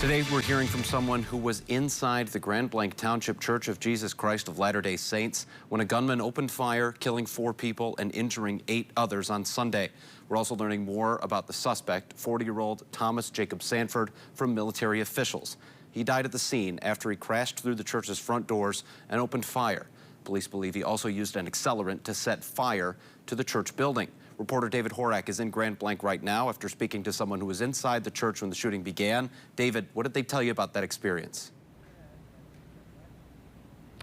Today, we're hearing from someone who was inside the Grand Blanc Township Church of Jesus Christ of Latter-day Saints when a gunman opened fire, killing 4 people and injuring 8 others on Sunday. We're also learning more about the suspect, 40-year-old Thomas Jacob Sanford, from military officials. He died at the scene after he crashed through the church's front doors and opened fire. Police believe he also used an accelerant to set fire to the church building. Reporter David Horak is in Grand Blanc right now after speaking to someone who was inside the church when the shooting began. David, what did they tell you about that experience?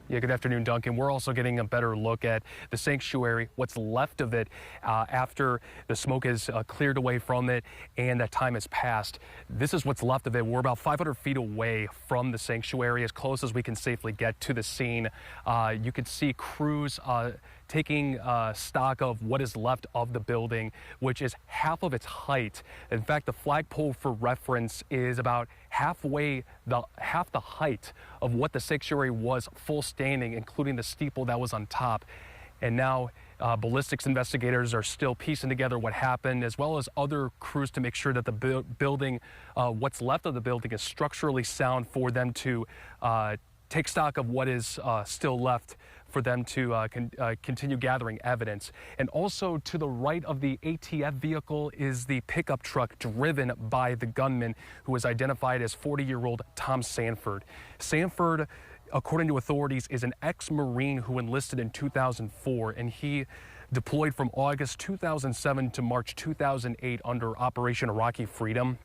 Yeah, good afternoon, Duncan. We're also getting a better look at the sanctuary, what's left of it after the smoke is cleared away from it and that time has passed. This is what's left of it. We're about 500 feet away from the sanctuary, as close as we can safely get to the scene. You can see crews taking stock of what is left of the building, which is half of its height. In fact, the flagpole, for reference, is about half the height of what the sanctuary was full standing, including the steeple that was on top. And now ballistics investigators are still piecing together what happened, as well as other crews, to make sure that the building, what's left of the building, is structurally sound for them to take stock of what is still left, for them to continue gathering evidence. And also to the right of the ATF vehicle is the pickup truck driven by the gunman, who was identified as 40-year-old Tom Sanford. Sanford, according to authorities, is an ex-Marine who enlisted in 2004, and he deployed from August 2007 to March 2008 under Operation Iraqi Freedom,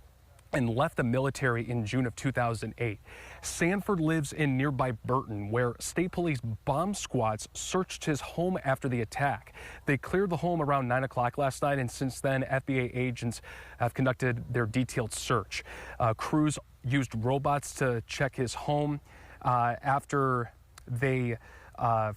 and left the military in June of 2008. Sanford lives in nearby Burton, where state police bomb squads searched his home after the attack. They cleared the home around 9 o'clock last night, and since then, FBI agents have conducted their detailed search. Crews used robots to check his home after they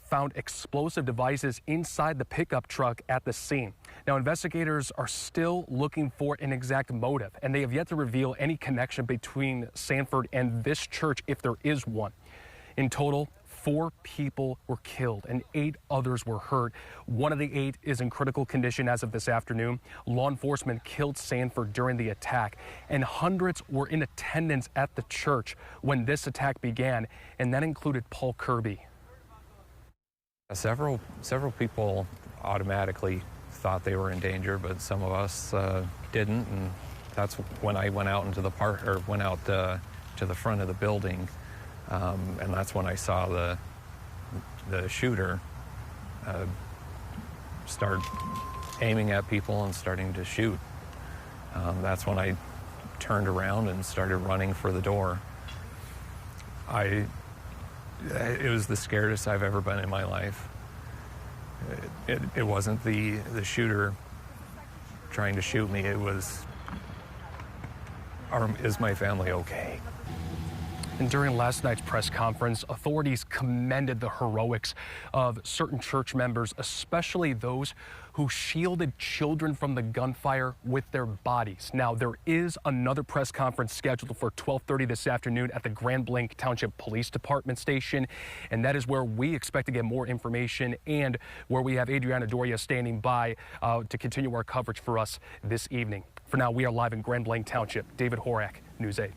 found explosive devices inside the pickup truck at the scene. Now, investigators are still looking for an exact motive, and they have yet to reveal any connection between Sanford and this church, if there is one. In total, 4 people were killed and 8 others were hurt. One of the 8 is in critical condition as of this afternoon. Law enforcement killed Sanford during the attack, and hundreds were in attendance at the church when this attack began, and that included Paul Kirby. Several people automatically thought they were in danger, but some of us didn't, and that's when I went out into the park, or went out to the front of the building, and that's when I saw the shooter start aiming at people and starting to shoot. That's when I turned around and started running for the door. It was the scariest I've ever been in my life. It wasn't the shooter trying to shoot me. It was, is my family okay? And during last night's press conference, authorities commended the heroics of certain church members, especially those who shielded children from the gunfire with their bodies. Now, there is another press conference scheduled for 12:30 this afternoon at the Grand Blanc Township Police Department station, and that is where we expect to get more information, and where we have Adriana Doria standing by to continue our coverage for us this evening. For now, we are live in Grand Blanc Township. David Horak, News 8.